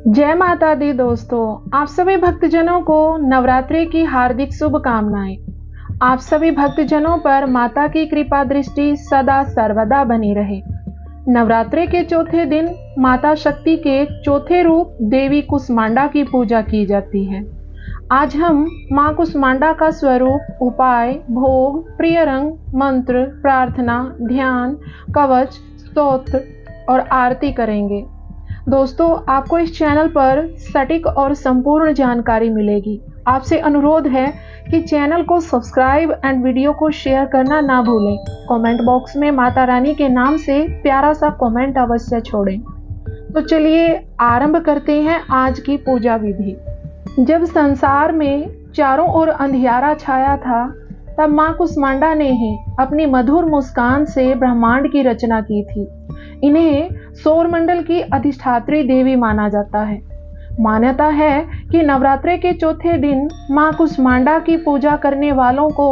जय माता दी दोस्तों, आप सभी भक्तजनों को नवरात्रि की हार्दिक शुभकामनाएं। आप सभी भक्तजनों पर माता की कृपा दृष्टि सदा सर्वदा बनी रहे। नवरात्रि के चौथे दिन माता शक्ति के चौथे रूप देवी कुष्मांडा की पूजा की जाती है। आज हम मां कुष्मांडा का स्वरूप, उपाय, भोग, प्रिय रंग, मंत्र, प्रार्थना, ध्यान, कवच, स्तोत्र और आरती करेंगे। दोस्तों, आपको इस चैनल पर सटीक और संपूर्ण जानकारी मिलेगी। आपसे अनुरोध है कि चैनल को सब्सक्राइब एंड वीडियो को शेयर करना ना भूलें। कमेंट बॉक्स में माता रानी के नाम से प्यारा सा कमेंट अवश्य छोड़ें। तो चलिए आरंभ करते हैं आज की पूजा विधि। जब संसार में चारों ओर अंधियारा छाया था, तब मां कुष्मांडा ने ही अपनी मधुर मुस्कान से ब्रह्मांड की रचना की थी। इन्हें सौरमंडल की अधिष्ठात्री देवी माना जाता है। मान्यता है कि नवरात्रि के चौथे दिन मां कुष्मांडा की पूजा करने वालों को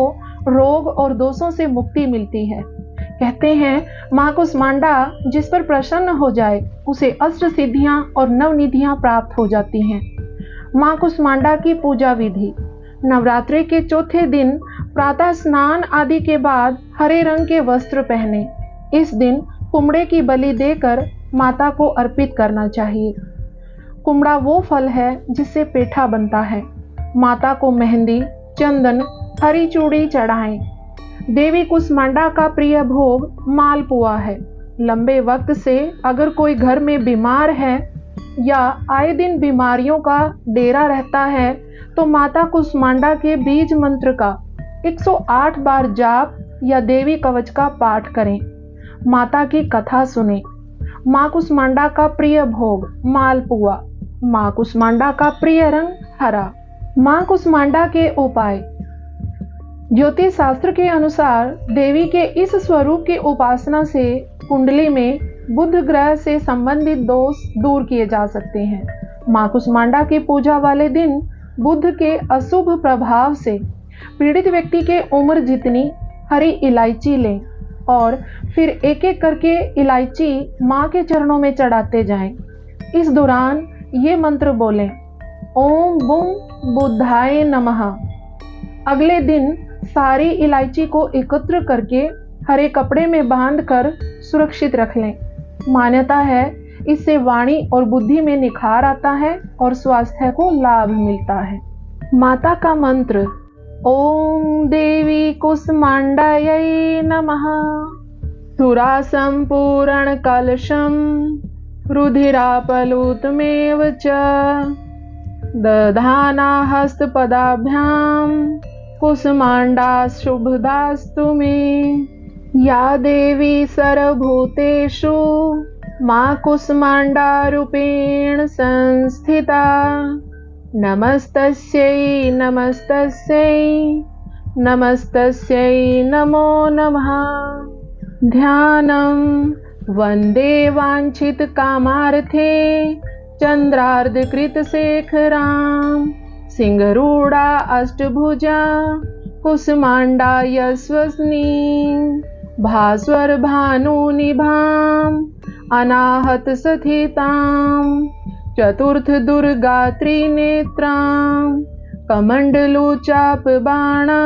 रोग और दोषों से मुक्ति मिलती है। कहते हैं, मां कुष्मांडा जिस पर प्रसन्न हो जाए उसे अष्ट सिद्धियां और नवनिधियां प्राप्त हो जाती हैं। मां कुष्मांडा की पूजा विधि। नवरात्रि के चौथे दिन प्रातः स्नान आदि के बाद हरे रंग के वस्त्र पहने। इस दिन कुमड़े की बलि देकर माता को अर्पित करना चाहिए। कुमड़ा वो फल है जिससे पेठा बनता है। माता को मेहंदी, चंदन, हरी चूड़ी चढ़ाएं। देवी कुष्मांडा का प्रिय भोग मालपुआ है। लंबे वक्त से अगर कोई घर में बीमार है या आए दिन बीमारियों का डेरा रहता है, तो माता कुष्मांडा के बीज मंत्र का 108 बार जाप या देवी कवच का पाठ करें। माता की कथा सुने। मां कुष्मांडा का प्रिय भोग मालपुआ। मां कुष्मांडा का प्रिय रंग हरा। मां कुष्मांडा के उपाय। ज्योतिष शास्त्र के अनुसार देवी के इस स्वरूप की उपासना से कुंडली में बुध ग्रह से संबंधित दोष दूर किए जा सकते हैं। मां कुष्मांडा की पूजा वाले दिन बुध के अशुभ प्रभाव से पीड़ित व्यक्ति के उम्र जितनी हरी इलायची लें और फिर एक एक करके इलायची मां के चरणों में चढ़ाते जाएं। इस दौरान ये मंत्र बोलें, ओम बुम बुद्धाय नमः। अगले दिन सारी इलायची को एकत्र करके हरे कपड़े में बांधकर सुरक्षित रख लें। मान्यता है इससे वाणी और बुद्धि में निखार आता है और स्वास्थ्य को लाभ मिलता है। माता का मंत्र, ओम देवी कुष्मांडायै नमः। सुरासं पूर्ण कलशं रुधिरापलुतमेव च दधाना हस्तपदाभ्यां कुष्मांडा शुभदास्तु मे। या देवी सर्वभूतेषु मां कुष्मांडा रूपेण संस्थिता। नमस्तस्यै नमस्तस्यै नमस्तस्यै नमो नमः। ध्यानं वन्दे वाञ्छित कामार्थे चन्द्रार्धकृत शेखरां सिंहरूढ़ा अष्टभुजा कुष्मांडा यशस्विनी। भास्वर भानुनिभां अनाहत सथितां चतुर्थ दुर्गा त्रिनेत्रां कमंडलु चाप बाणा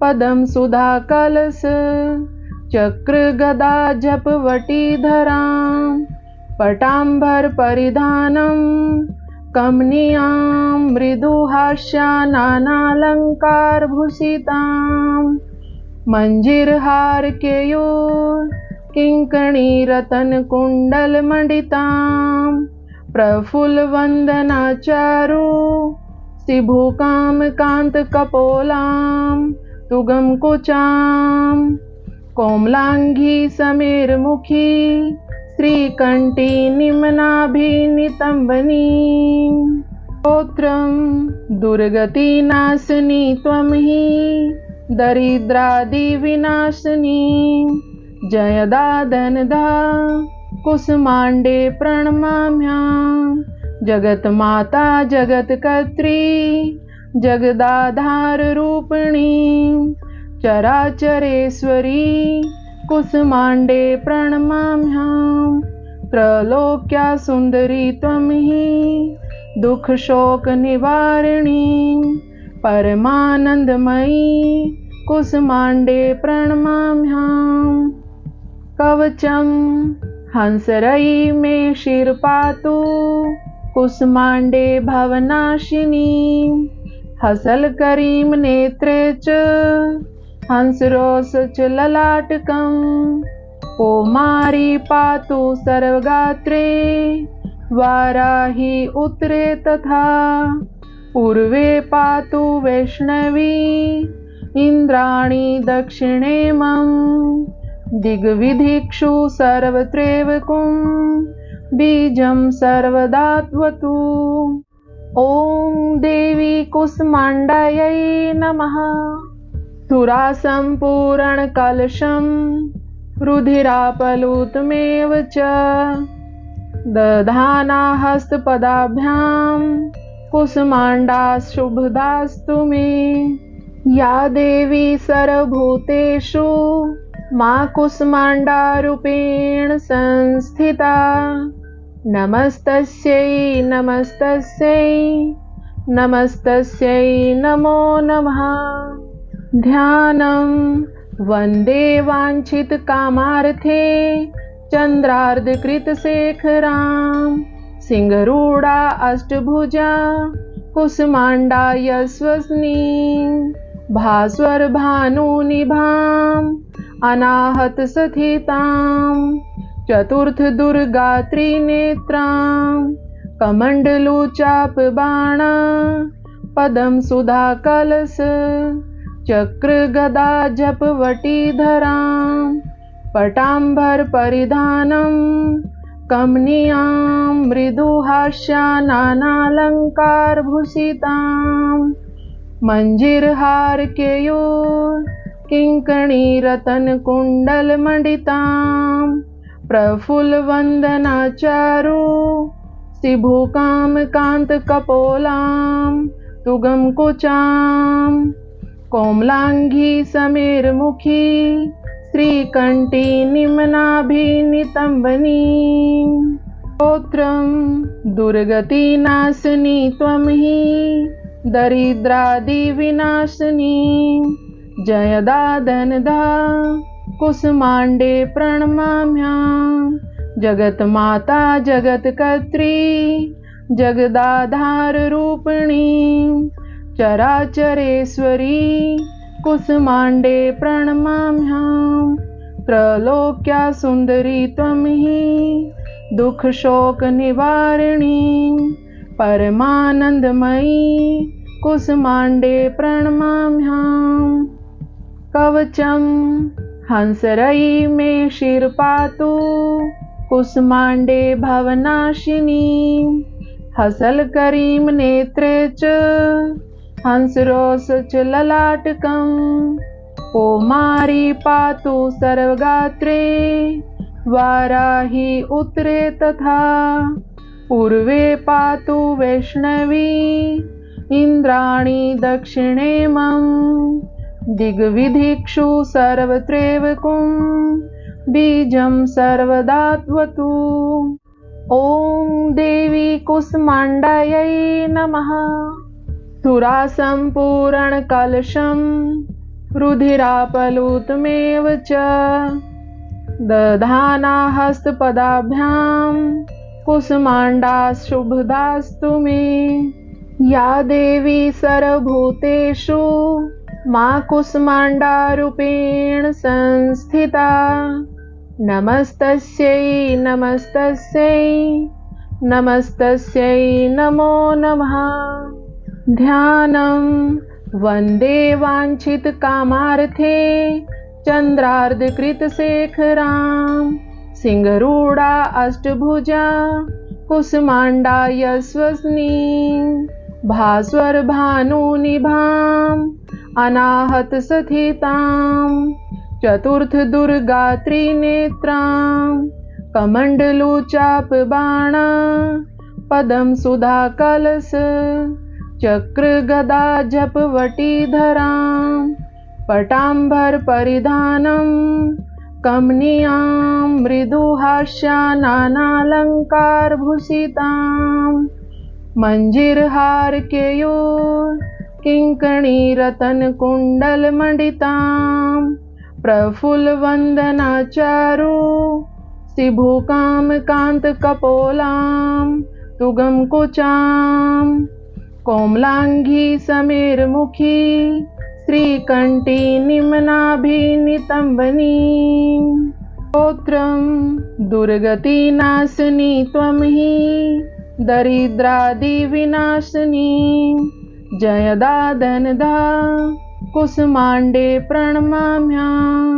पदम सुधा कलश चक्र गदा जपवटीधरां पटांबर परिधानं कमनीयां मृदुहास्या नानालंकार भूषितां मंजीरहार केयूर किंकणी रतन कुंडल मंडितां प्रफुल्ल वंदना चारु शिभुकाम कांत कपोलां तुगम कुचां कोमलांगी समीर मुखी श्रीकंठी निम्नाभिनितंबनी। स्तोत्रं दुर्गति नाशिनी त्वं हि दरिद्रादि विनाशिनी। जयदा धनदा कुष्मांडे प्रणमाम्यां जगत माता जगत्कर्त्री जगदाधार रूपिणी चराचरेश्वरी कुष्मांडे प्रणमाम्यां त्रैलोक्या सुंदरी त्वं हि दुख शोक निवारिणी परमानंदमयी कुसुमांडे प्रणमाम्यहम्। कवचं हंसरयी मे शिरपातु कुसुमांडे भवनाशिनी हसलकरीं नेत्रे च हंसरोष च ललाटकम्। कौमारी पातु सर्वगात्रे वाराही उत्तरे तथा पूर्वे पातु वैष्णवी इंद्राणी दक्षिणे मम। दिग्विदिक्षु सर्वत्रैव कुं बीजं सर्वदात्वतु। ॐ देवी कुसुमाण्डायै नमः। सुरासम्पूरणकलशं रुधिरापलुतमेव च दधाना हस्तपदाभ्यां कुसुमाण्डा शुभदास्तु मे। या देवी सर्वभूतेषु मा कुसुमाण्डारूपेण संस्थिता नमस्तस्यै नमस्तस्यै नमस्तस्यै नमो नमः। ध्यानं वन्दे वाञ्छितकामार्थे चन्द्रार्धकृतशेखरां सिंहरूढा अष्टभुजा कुसुमाण्डा यशस्विनीं भास्वरभानुनिभाम् अनाहतस्थितां चतुर्थदुर्गात्रिनेत्रां कमण्डलुचापबाणा पदं सुधाकलश चक्रगदा जपवटीधरां पटाम्बरपरिधानं कमनीयां मृदुहास्यानालङ्कारभूषितां मञ्जीरहारकेयूर किङ्कणीरत्नकुण्डलमण्डितां प्रफुल्लवन्दनाचारु शिभुकामकान्तकपोलां तुगमकुचां कोमलाङ्गी समीरमुखी श्रीकण्ठी निम्नाभिनितम्बनीं। स्तोत्रं दुर्गतिनाशिनी त्वं हि दरिद्रादिविनाशिनी जयदा धनदा कुसुमाण्डे प्रणमाम्यहम्। जगन्माता जगत्कर्त्री जगदाधाररूपिणी चराचरेश्वरी कुसुमाण्डे प्रणमाम्यहम्। त्रैलोक्या सुंदरी त्वं हि दुख शोक निवारिणी परमानंदमयी कुसुमाण्डे प्रणमाम्यहम्। कवचं हंसरयी मे शिरपातु कुसुमाण्डे भवनाशिनी हसलकरीं नेत्रे च हंसरोष च ललाटकम्। कौमारी पातु सर्वगात्रे वाराही उत्तरे तथा पूर्वे पातु वैष्णवी इंद्राणी दक्षिणे मम। दिग्विदिक्षु सर्वत्रैव कुं बीजं सर्वदात्वतु। ॐ देवी कुसुमाण्डायै नमः। सुरासम्पूरणकलशं रुधिरापलुतमेव च दधाना हस्तपदाभ्यां कुसुमाण्डा शुभदास्तु मे। या देवी सर्वभूतेषु मा कुसुमाण्डारूपेण संस्थिता नमस्तस्यै नमस्तस्यै नमस्तस्यै नमो नमः। ध्यानं वन्दे वाञ्छितकामार्थे चन्द्रार्धकृतशेखरां सिंहरूढा अष्टभुजा कुसुमाण्डा यशस्विनीं भास्वरभानुनिभाम् अनाहतस्थितां चतुर्थदुर्गात्रिनेत्रां कमण्डलुचापबाणा पदं सुधाकलश चक्रगदा जपवटीधरां पटाम्बरपरिधानं कमनीयां मृदुहास्यानानालङ्कारभूषितां मञ्जीरहारकेयूर किङ्कणीरत्नकुण्डलमण्डितां प्रफुल्लवन्दनाचारु शिभुकामकान्तकपोलां तुगमकुचां कोमलाङ्गी समीरमुखी श्रीकण्ठी निम्नाभिनितम्बनीं स्तोत्रं दुर्गतिनाशिनी त्वं हि दरिद्रादिविनाशिनी जयदादनदा कुसुमाण्डे प्रणमाम्यां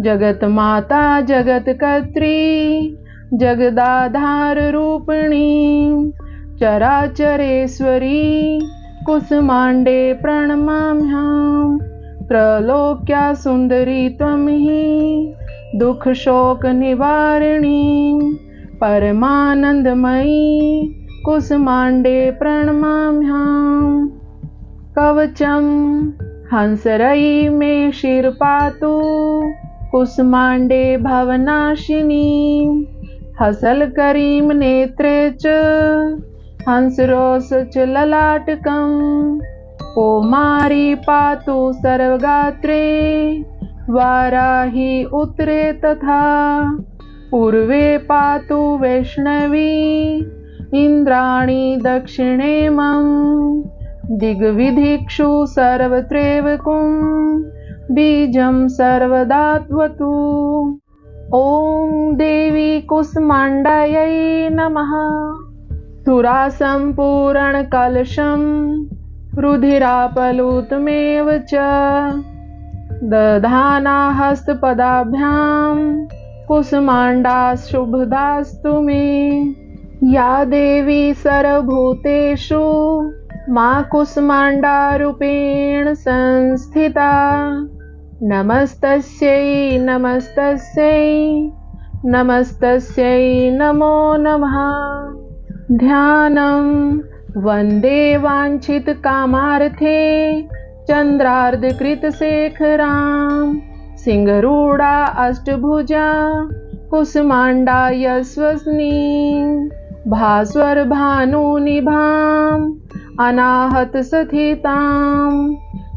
जगन्माता जगत्कर्त्री जगदाधाररूपिणी चराचरेश्वरी कुसुमाण्डे प्रणमाम्यां त्रैलोक्या सुन्दरी त्वं हि दुःखशोकनिवारिणी परमानन्दमयी कुसुमाण्डे प्रणमाम्यां कवचं हंसरयी मे शिरपातु कुसुमाण्डे भवनाशिनी हसलकरीं नेत्रे च हंसरोष च ललाटकं कौमारी पातु सर्वगात्रे वाराही उत्तरे तथा पूर्वे पातु वैष्णवी इन्द्राणी दक्षिणे मम दिग्विदिक्षु सर्वत्रैवकुं बीजं सर्वदात्वतु। ॐ देवी कुसुमाण्डायै नमः। सुरासम्पूरणकलशं रुधिरापलुतमेव च दधाना हस्तपदाभ्यां कुसुमाण्डा शुभदास्तु मे। या देवी सर्वभूतेषु मा कुसुमाण्डारूपेण संस्थिता नमस्तस्यै नमस्तस्यै नमस्तस्यै नमो नमः। ध्यानं वन्दे वाञ्छितकामार्थे चन्द्रार्धकृतशेखरां सिंहरूढा अष्टभुजा कुसुमाण्डा यशस्विनीं भास्वरभानुनिभाम् अनाहतस्थितां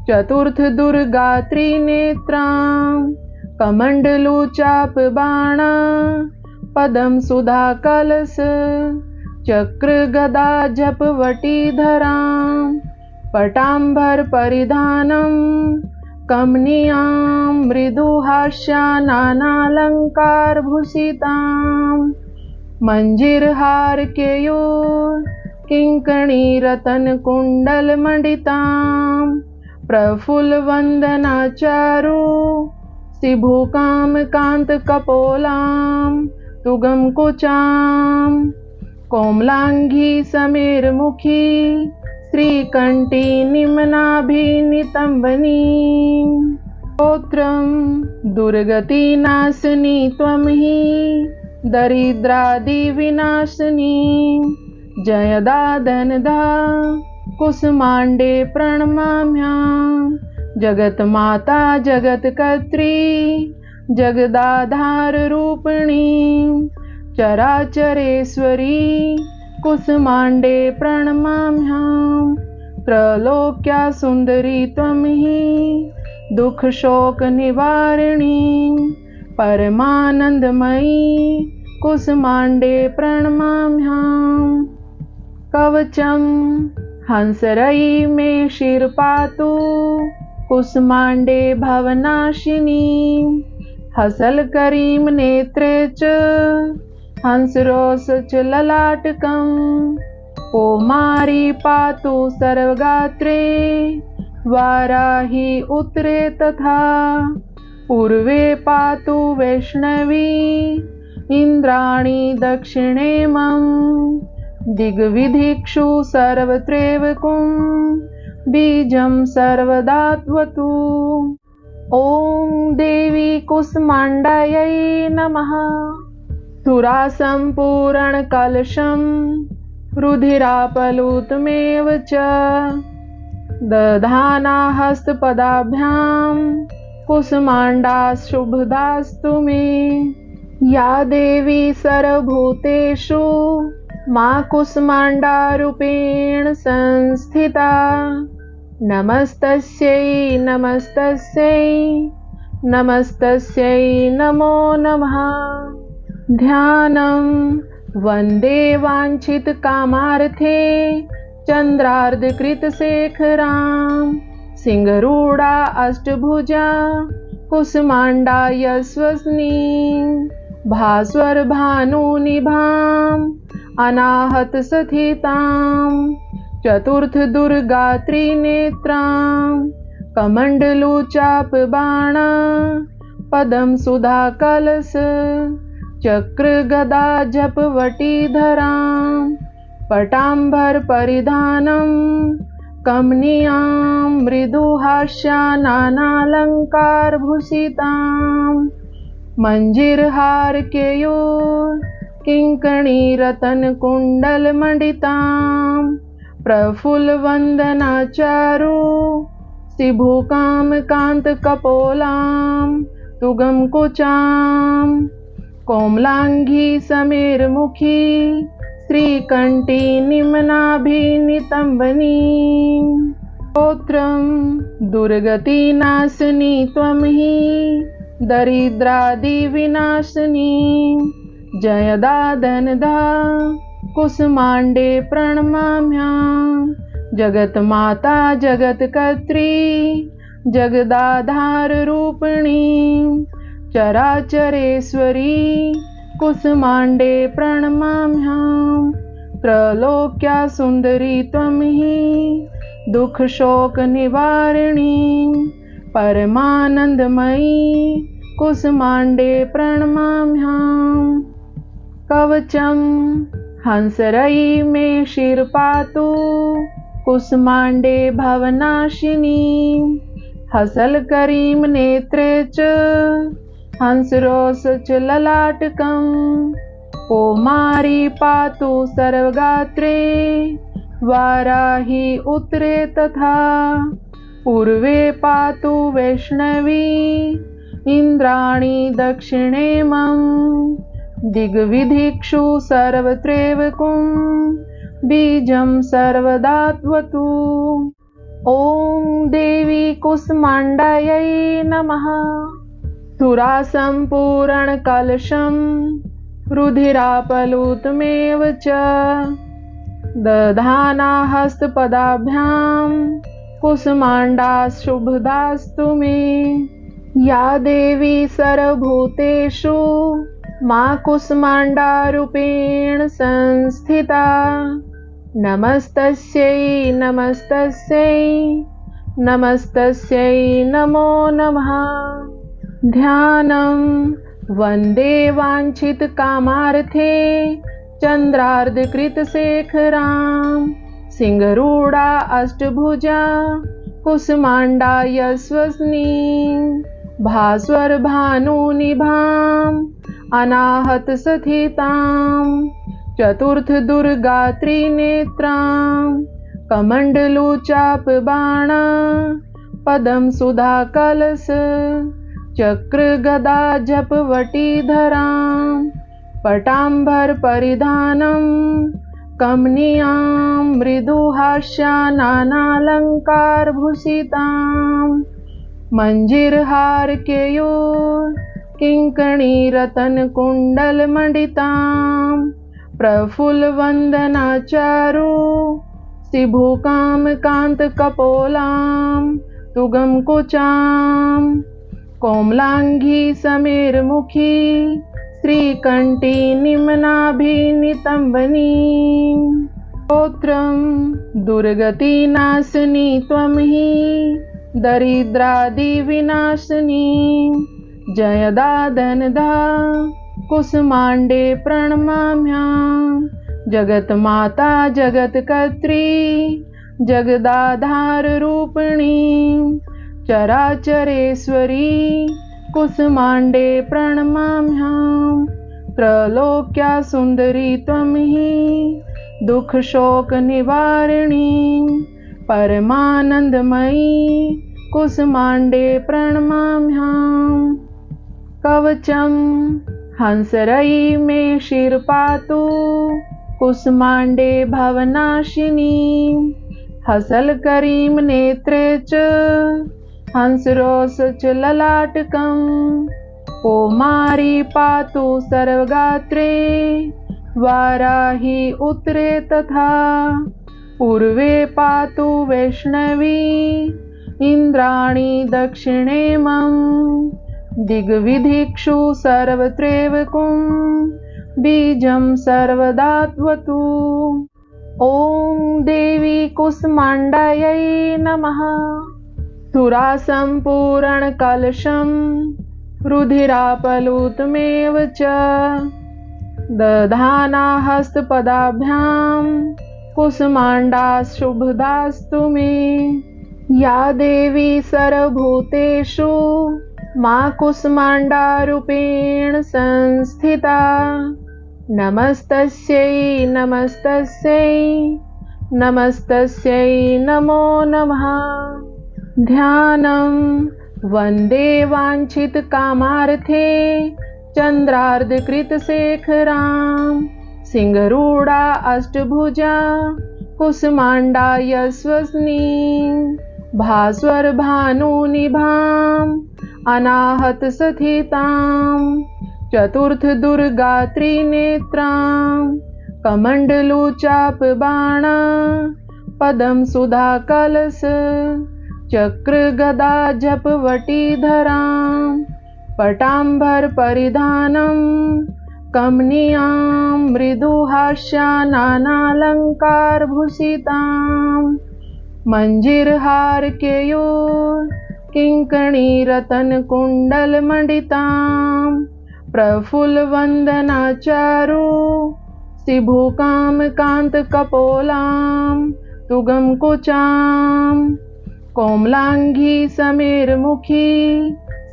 चतुर्थदुर्गात्रिनेत्रां कमण्डलुचापबाणा पदं सुधाकलश चक्रगदा जपवटीधरां पटाम्बरपरिधानं कमनीयां मृदुहास्यानानालङ्कारभूषितां मञ्जीरहारकेयूर किङ्कणीरत्नकुण्डलमण्डितां प्रफुल्लवन्दनाचारु शिभुकामकान्तकपोलां तुगमकुचां कोमलाङ्गी समीरमुखी श्रीकण्ठी निम्नाभिनितम्बनीं स्तोत्रं दुर्गतिनाशिनी त्वं हि दरिद्रादिविनाशिनी जयदादनदा कुसुमाण्डे प्रणमाम्यां जगन्माता जगत्कर्त्री जगदाधाररूपिणी चराचरेश्वरी कुसुमाण्डे प्रणमाम्यां त्रैलोक्या सुन्दरी त्वं हि दुःखशोकनिवारिणी परमानन्दमयी कुसुमाण्डे प्रणमाम्यां कवचं हंसरयी मे शिरपातु कुसुमाण्डे भवनाशिनी हसलकरीं नेत्रे च हंसरोष च ललाटकं कौमारी पातु सर्वगात्रे वाराही उत्तरे तथा पूर्वे पातु वैष्णवी इन्द्राणी दक्षिणे मम दिग्विदिक्षु सर्वत्रैवकुं बीजं सर्वदात्वतु। ॐ देवी कुसुमाण्डायै नमः। सुरासम्पूरणकलशं रुधिरापलुतमेव च दधाना हस्तपदाभ्यां कुसुमांडा शुभदास्तु मे। या देवी सर्वभूतेषु मा कुसुमांडा रूपेण संस्थिता। नमस्तस्यै नमस्तस्यै नमस्तस्यै नमो नमः। ध्यानं वन्दे वाञ्छितकामार्थे चन्द्रार्धकृतशेखरां। सिंहरूढा अष्टभुजा कुसुमांडा यशस्विनी। भास्वरभानुनिभाम् अनाहतस्थितां। चतुर्थदुर्गा त्रिनेत्रां। कमण्डलुचापबाणा पदं सुधाकलश। चक्रगदा जपवटीधरां। पटाम्बरपरिधानं कमनीयां मृदुहास्यानालङ्कारभूषितां। मञ्जीरहारकेयूर किङ्कणीरत्नकुण्डलमण्डितां। प्रफुल्लवन्दनाचारु शिभुकामकान्तकपोलां। तुगमकुचां कोमलाङ्गी समीरमुखी। श्रीकण्ठी निम्नाभिनितम्बनीं। स्तोत्रं दुर्गतिनाशिनी त्वं हि दरिद्रादिविनाशिनी। जयदा धनदा कुसुमांडे प्रणमाम्यां। जगन्माता जगत्कर्त्री जगदाधाररूपिणी। चराचरेश्वरी कुसुमांडे प्रणमाम्यां। त्रैलोक्या सुंदरी त्वं हि दुःखशोकनिवारिणी। परमानन्दमयी कुसुमांडे प्रणमाम्यां। कवचं हंसरयी मे शिरपातु कुसुमांडे भवनाशिनी। हसलकरीं नेत्रे च हंसरोष च ललाटकम्। कौमारी पातु सर्वगात्रे वाराही उत्तरे तथा। पूर्वे पातु वैष्णवी इन्द्राणी दक्षिणे मम। दिग्विदिक्षु सर्वत्रैवकुं बीजं सर्वदात्वतु। ॐ देवी कुसुमाण्डायै नमः। सुरासम्पूरणकलशं रुधिरापलुतमेव च दधाना हस्तपदाभ्यां। कुसुमांडा शुभदास्तु मे। या देवी सर्वभूतेषु मा कुसुमांडा रूपेण संस्थिता। नमस्तस्यै नमस्तस्यै नमस्तस्यै नमो नमः। ध्यानं वन्दे वाञ्छितकामार्थे चन्द्रार्धकृतशेखरां। सिंहरूढा अष्टभुजा कुसुमांडा यशस्विनी। भास्वरभानुनिभाम् अनाहतस्थितां। चतुर्थदुर्गा त्रिनेत्रां। कमण्डलुचापबाणा पदं सुधाकलश। चक्रगदा जपवटीधरां। पटाम्बरपरिधानं कमनीयां मृदुहास्यानालङ्कारभूषितां। मञ्जीरहारकेयूर किङ्कणीरत्नकुण्डलमण्डितां। प्रफुल्लवन्दनाचारु शिभुकामकान्तकपोलां। तुगमकुचां कोमलाङ्गी समीरमुखी। श्रीकण्ठी निम्नाभिनितम्बनीं। स्तोत्रं दुर्गतिनाशिनी त्वं हि दरिद्रादिविनाशिनी। जयदा धनदा कुसुमांडे प्रणमाम्यां। जगन्माता जगत्कर्त्री जगदाधाररूपिणी। चराचरेश्वरी कुसुमांडे प्रणमाम्यां। त्रैलोक्या सुंदरी त्वं हि दुःखशोकनिवारिणी। परमानन्दमयी कुसुमाण्डे प्रणमाम्यहम्। कवचम् हंसरयी मे शिरपातु कुसुमाण्डे भवनाशिनी। हसलकरीं नेत्रे च हंसरोष च ललाटकम्। कौमारी पातु सर्वगात्रे वाराही उत्तरे तथा। पूर्वे पातु वैष्णवी इन्द्राणी दक्षिणे मम। दिग्विदिक्षु सर्वत्रैवकुं बीजं सर्वदात्वतु। ॐ देवी कुसुमाण्डायै नमः। सुरासम्पूरणकलशं रुधिरापलुतमेव च दधाना हस्तपदाभ्यां कुसुमाण्डा शुभदास्तु मे। या देवी सर्वभूतेषु मा कुसुमाण्डारूपेण संस्थिता। नमस्तस्यै नमस्तस्यै नमस्तस्यै नमो नमः। ध्यानं वन्दे वाञ्छितकामार्थे चन्द्रार्धकृतशेखरां। सिंहरूढा अष्टभुजा कुसुमाण्डा यशस्विनी। भास्वरभानुनिभाम् अनाहतस्थितां। चतुर्थदुर्गात्रिनेत्रां कमण्डलुचापबाणा। पदं सुधाकलश चक्रगदा जपवटीधरां। पटाम्बरपरिधानं कमनीयां मृदुहास्यानालङ्कारभूषितां। मञ्जीरहारकेयूर किङ्कणीरत्नकुण्डलमण्डितां। प्रफुल्लवन्दनाचारु शिभुकामकान्तकपोलां। तुगमकुचां कोमलाङ्गी समीरमुखी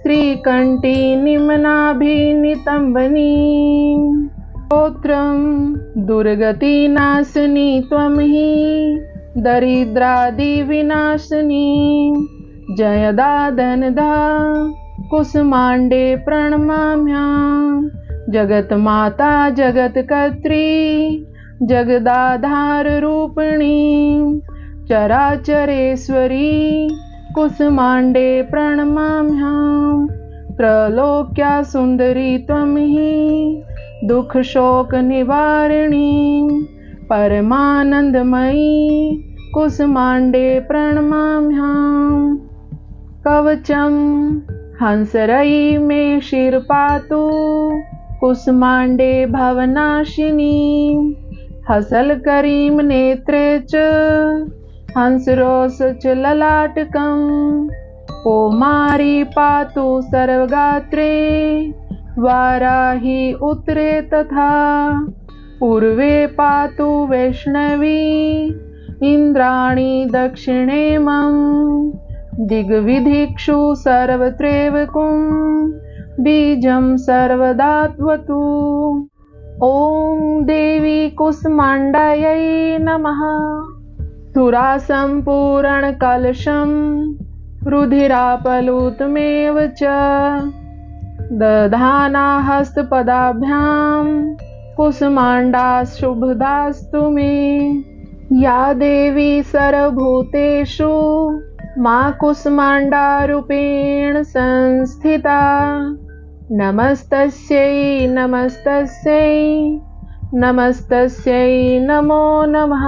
श्रीकण्ठी निम्नाभिनितम्बनीं। स्तोत्रं दुर्गतिनाशिनी त्वं हि दरिद्रादिविनाशिनी। जयदा धनदा कुसुमाण्डे प्रणमाम्यहम्। जगन्माता जगत्कर्त्री जगदाधाररूपिणी। चराचरेश्वरी कुसुमाण्डे प्रणमाम्यहम्। त्रैलोक्या सुन्दरी त्वं हि दुःखशोकनिवारिणी। परमानन्दमयी कुसुमाण्डे प्रणमाम्यहम्। कवचं हंसरयी मे शिरपातु कुसुमाण्डे भवनाशिनी। हसलकरीं नेत्रे च हंसरोष च ललाटकम्। कौमारी पातु सर्वगात्रे वाराही उत्तरे तथा। पूर्वे पातु वैष्णवी इन्द्राणी दक्षिणे मम। दिग्विदिक्षु सर्वत्रैवकुं बीजं सर्वदात्वतु। ॐ देवी कुसुमाण्डायै नमः। सुरासम्पूरणकलशं रुधिरापलुतमेव च दधाना हस्तपदाभ्यां कुसुमाण्डा शुभदास्तु मे। या देवी सर्वभूतेषु मा कुसुमाण्डारूपेण संस्थिता। नमस्तस्यै नमस्तस्यै नमस्तस्यै नमो नमः।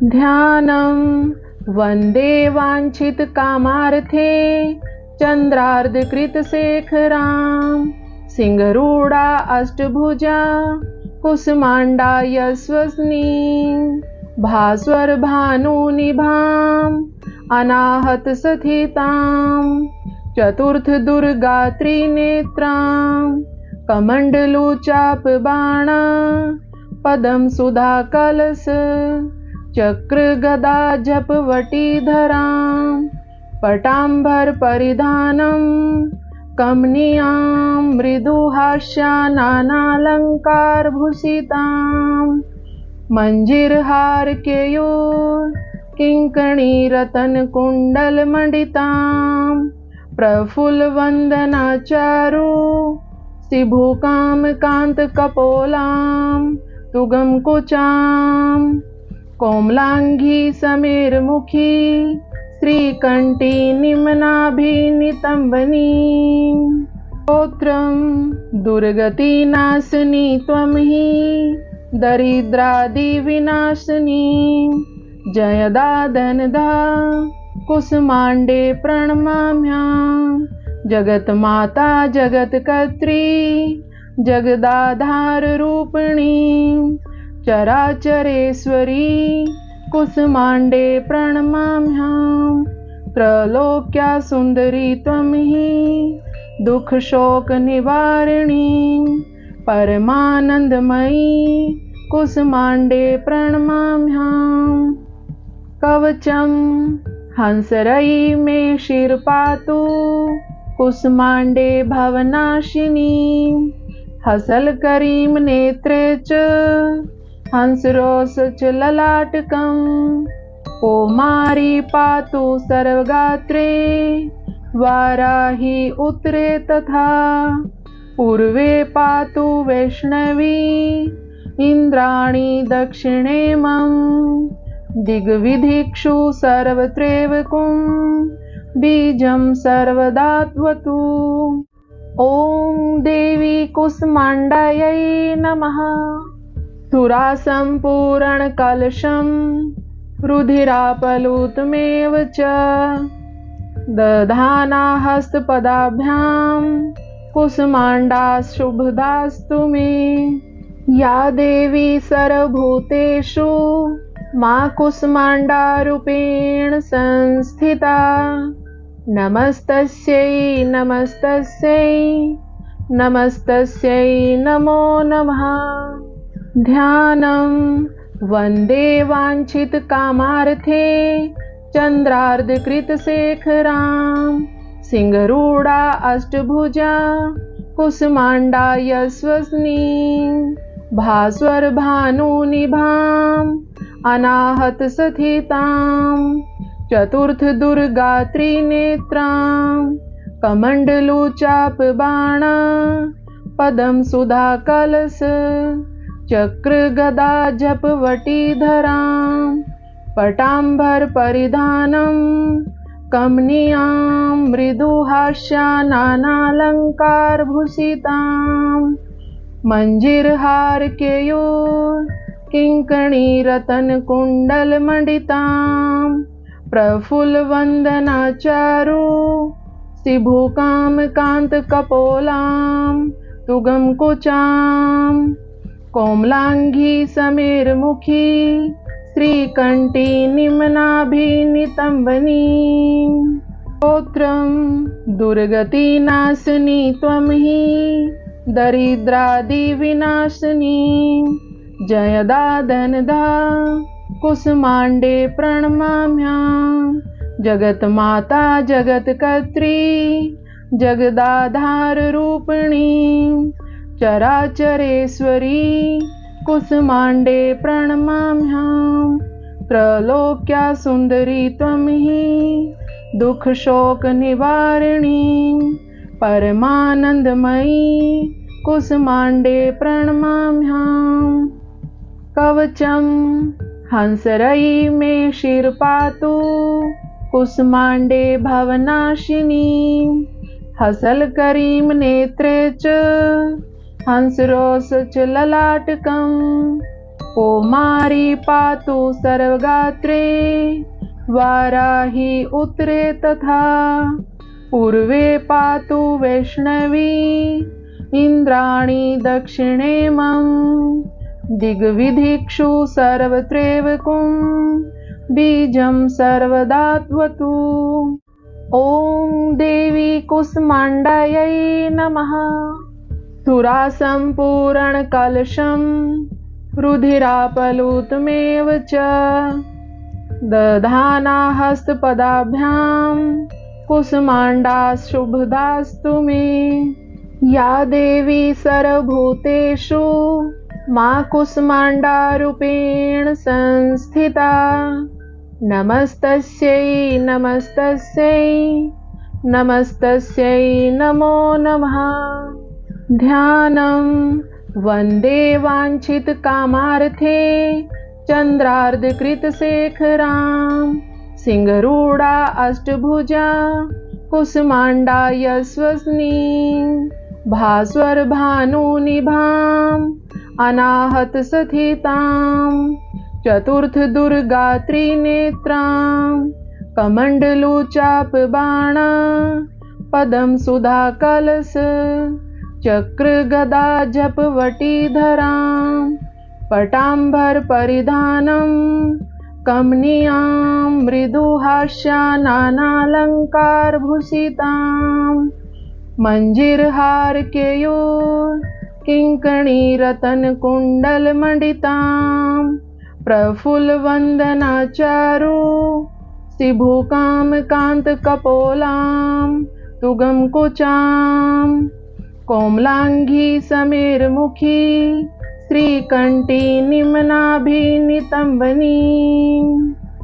ध्यानं वन्दे वाञ्छितकामार्थे चन्द्रार्धकृतशेखरां। सिंहरूढा अष्टभुजा कुसुमाण्डा यशस्विनी। भास्वरभानुनिभाम् अनाहतस्थितां। चतुर्थदुर्गात्रिनेत्रां कमण्डलुचापबाणा। पदं सुधाकलश चक्रगदा जपवटीधरां। पटाम्बरपरिधानं कमनीयां मृदुहास्यानालङ्कारभूषितां। मञ्जीरहारकेयूर किङ्कणीरतनकुण्डलमण्डितां प्रफुल्लवन्दनाचारु शिभुकामकान्तकपोलां तुगं कुचां कोमलाङ्गी समीरमुखी श्रीकण्ठी निम्नाभिनितम्बनीं स्तोत्रं दुर्गतिनाशिनी त्वं हि दरिद्रादिविनाशिनी जयदादनदा कुसुमाण्डे प्रणमाम्यां जगन्माता जगत्कर्त्री जगदाधाररूपिणी चराचरेश्वरी कुसुमाण्डे प्रणमाम्यां त्रैलोक्या सुन्दरी त्वं हि दुःखशोकनिवारिणी परमानन्दमयी कुसुमाण्डे प्रणमाम्यां कवचं हंसरयी मे शिरपातु कुसुमाण्डे भवनाशिनी हसलकरीं नेत्रे च हंसरोष च ललाटकम् कौमारी पातु सर्वगात्रे वाराही उत्तरे तथा पूर्वे पातु वैष्णवी इन्द्राणी दक्षिणे मम दिग्विदिक्षु सर्वत्रैवकुं बीजं सर्वदात्वतु। ॐ देवी कुसुमाण्डायै नमः। सुरासम्पूरणकलशं रुधिरापलुतमेव च दधाना हस्तपदाभ्यां कुसुमाण्डा शुभदास्तु मे। या देवी सर्वभूतेषु मा कुसुमाण्डारूपेण संस्थिता नमस्तस्यै नमस्तस्यै नमस्तस्यै नमो नमः। ध्यानं वन्दे वाञ्छितकामार्थे चन्द्रार्धकृतशेखरां सिंहरूढा अष्टभुजा कुसुमाण्डा यशस्विनीं भास्वरभानुनिभाम् अनाहतस्थितां चतुर्थदुर्गात्रिनेत्रां कमण्डलुचापबाणा पदं सुधाकलश चक्रगदा जपवटीधरां पटाम्बरपरिधानं कमनीयां मृदुहास्यानानालङ्कारभूषितां मञ्जीरहारकेयूर किङ्कणीरतनकुण्डलमण्डितां प्रफुल्लवन्दनाचारु शिभुकामकान्तकपोलां तुगं कुचां कोमलाङ्गी समीरमुखी श्रीकण्ठी निम्नाभिनितम्बनीं स्तोत्रं दुर्गतिनाशिनी त्वं हि दरिद्रादिविनाशिनी जयदादनदा कुसुमाण्डे प्रणमाम्यां जगन्माता जगत्कर्त्री जगदाधाररूपिणी चराचरेश्वरी कुसुमाण्डे प्रणमाम्यां त्रैलोक्या सुन्दरी त्वं हि दुःखशोकनिवारिणी परमानन्दमयी कुसुमाण्डे प्रणमाम्यां कवचं हंसरयी मे शिरपातु कुसुमाण्डे भवनाशिनी हसलकरीं नेत्रे च हंसरोष च ललाटकम् कौमारी पातु सर्वगात्रे वाराही उत्तरे तथा पूर्वे पातु वैष्णवी इन्द्राणी दक्षिणे मम दिग्विदिक्षु सर्वत्रैवकुं बीजं सर्वदात्वतु। ॐ देवी कुसुमाण्डायै नमः। सुरासम्पूरणकलशं रुधिरापलुतमेव च दधाना हस्तपदाभ्यां कुसुमाण्डा शुभदास्तु मे। या देवी सर्वभूतेषु मा कुसुमाण्डारूपेण संस्थिता नमस्तस्यै नमस्तस्यै नमस्तस्यै नमो नमः। ध्यानं वन्दे वाञ्छितकामार्थे चन्द्रार्धकृतशेखरां सिंहरूढा अष्टभुजा कुसुमाण्डा यशस्विनीं भास्वरभानुनिभाम् अनाहतसहितां चतुर्थदुर्गात्रिनेत्रां कमण्डलुचापबाणा पदं सुधाकलश चक्रगदा जपवटीधरां पटाम्बरपरिधानं कमनीयां मृदुहास्यानानालङ्कारभूषितां मञ्जीरहारकेयूर किङ्कणीरत्नकुण्डलमण्डितां प्रफुल्लवन्दनाचारु शिभुकामकान्तकपोलां तुगमकुचां कोमलाङ्गी समीरमुखी श्रीकण्ठी निम्नाभिनितम्बनीं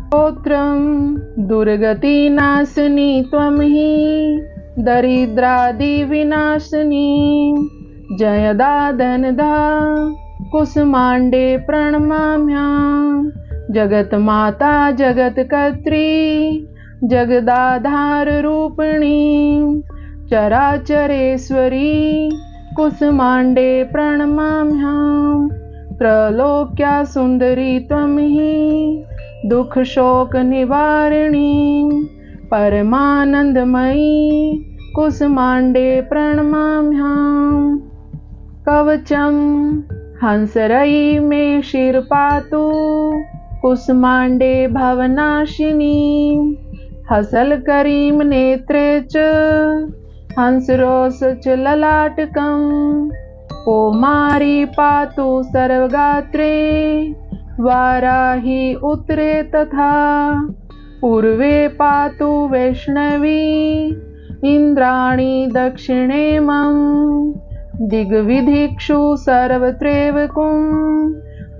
स्तोत्रं दुर्गतिनाशिनी त्वं हि दरिद्रादिविनाशिनी जयदा धनदा कुसुमाण्डे प्रणमाम्यां जगन्माता जगत्कर्त्री जगदाधाररूपिणी चराचरेश्वरी कुसुमाण्डे प्रणमाम्यां त्रैलोक्या सुन्दरी त्वं हि दुःखशोकनिवारिणी परमानन्दमयी कुसुमाण्डे प्रणमाम्यां कवचं हंसरयी मे शिरपातु कुसुमाण्डे भवनाशिनी हसलकरीं नेत्रे च हंसरोष च ललाटकं कौमारी पातु सर्वगात्रे वाराही उत्तरे तथा पूर्वे पातु वैष्णवी इन्द्राणी दक्षिणे मम दिग्विदिक्षु सर्वत्रैवकुं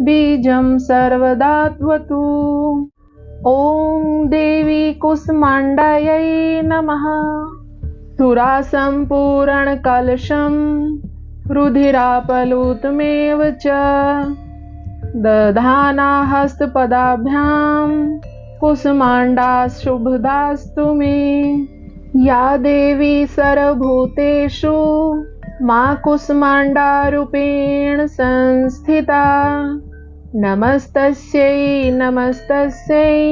बीजं सर्वदात्वतु। ॐ देवी कुसुमाण्डायै नमः। सुरासम्पूरणकलशं रुधिरापलुतमेव च दधाना हस्तपदाभ्यां कुसुमाण्डा शुभदास्तु मे। या देवी सर्वभूतेषु मा कुसुमाण्डारूपेण संस्थिता नमस्तस्यै नमस्तस्यै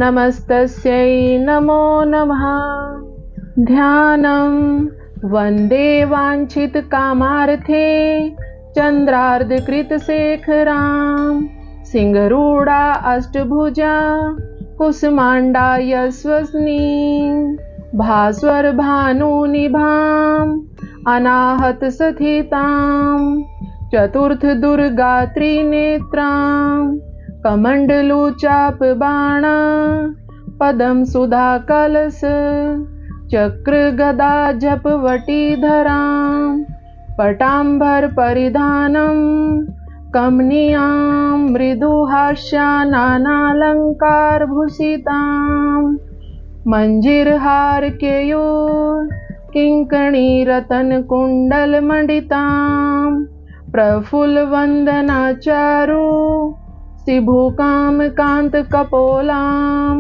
नमस्तस्यै नमो नमः। ध्यानं वन्दे वाञ्छितकामार्थे चन्द्रार्धकृतशेखरां सिंहरूढा अष्टभुजा कुसुमाण्डा यशस्विनीं भास्वरभानुनिभाम् अनाहतसहितां चतुर्थदुर्गात्रिनेत्रां कमण्डलुचापबाणा पदं सुधाकलश चक्रगदा जपवटीधरां पटाम्बरपरिधानं कमनीयां मृदुहास्यानानालङ्कारभूषितां मञ्जीरहारकेयूर किङ्कणीरत्नकुण्डलमण्डितां प्रफुल्लवन्दनाचारु शिभुकामकान्तकपोलां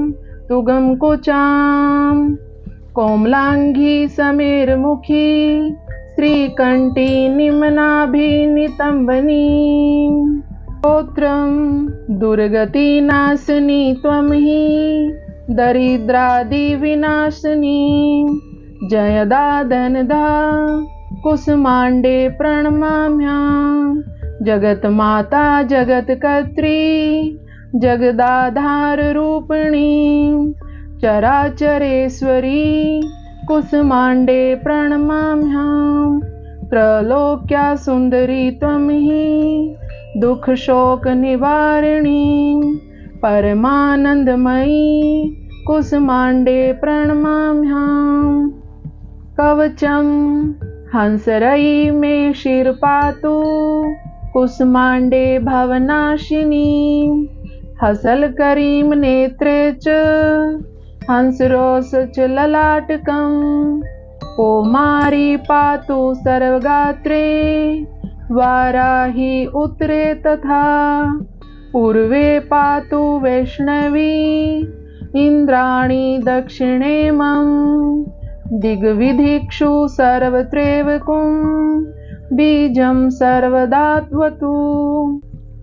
तुगमकुचां कोमलाङ्गी समीरमुखी श्रीकण्ठी निम्नाभिनितम्बनीं स्तोत्रं दुर्गतिनाशिनी त्वं हि दरिद्रादिविनाशिनी जयदा धनदा कुसुमाण्डे प्रणमाम्यां जगन्माता जगत्कर्त्री जगदाधाररूपिणी चराचरेश्वरी कुसुमाण्डे प्रणमाम्यां त्रैलोक्या सुन्दरी त्वं हि दुःखशोकनिवारिणी परमानन्दमयी कुसुमाण्डे प्रणमाम्यां कवचं हंसरयी मे शिरपातु कुसुमाण्डे भवनाशिनी हसल करीम नेत्रे च हंसरोस च ललाटकम् कौमारी पातु सर्वगात्रे वाराही उत्तरे तथा पूर्वे पातु वैष्णवी इंद्राणी दक्षिणे मम दिग्विधिक्षु सर्वत्रैवकुं बीजम सर्वदात्वतु।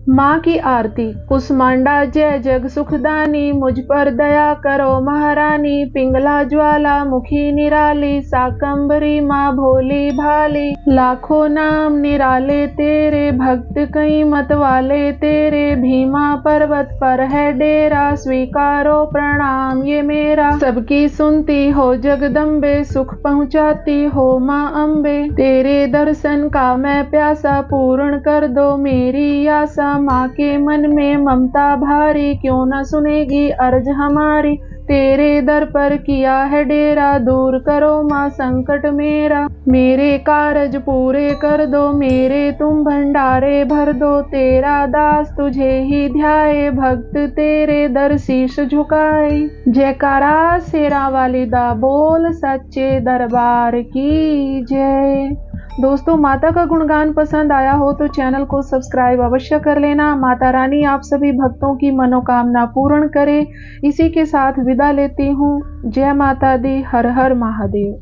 माँ की आरती। कुसमांडा जय जग सुखदानी, मुझ पर दया करो महारानी। पिंगला ज्वाला मुखी निराली, साकंबरी माँ भोली भाली। लाखों नाम निराले तेरे, भक्त कई मत वाले तेरे। भीमा पर्वत पर है डेरा, स्वीकारो प्रणाम ये मेरा। सबकी सुनती हो जगदम्बे, सुख पहुँचाती हो माँ अम्बे। तेरे दर्शन का मैं प्यासा, पूर्ण कर दो मेरी आशा। माँ के मन में ममता भारी, क्यों न सुनेगी अर्ज हमारी। तेरे दर पर किया है डेरा, दूर करो माँ संकट मेरा। मेरे कारज पूरे कर दो, मेरे तुम भंडारे भर दो। तेरा दास तुझे ही ध्याए, भक्त तेरे दर शीश झुकाए। जयकारा शेरा वाली दा बोल, सच्चे दरबार की जय। दोस्तों, माता का गुणगान पसंद आया हो तो चैनल को सब्सक्राइब अवश्य कर लेना। माता रानी आप सभी भक्तों की मनोकामना पूर्ण करे। इसी के साथ विदा लेती हूँ। जय माता दी। हर हर महादेव।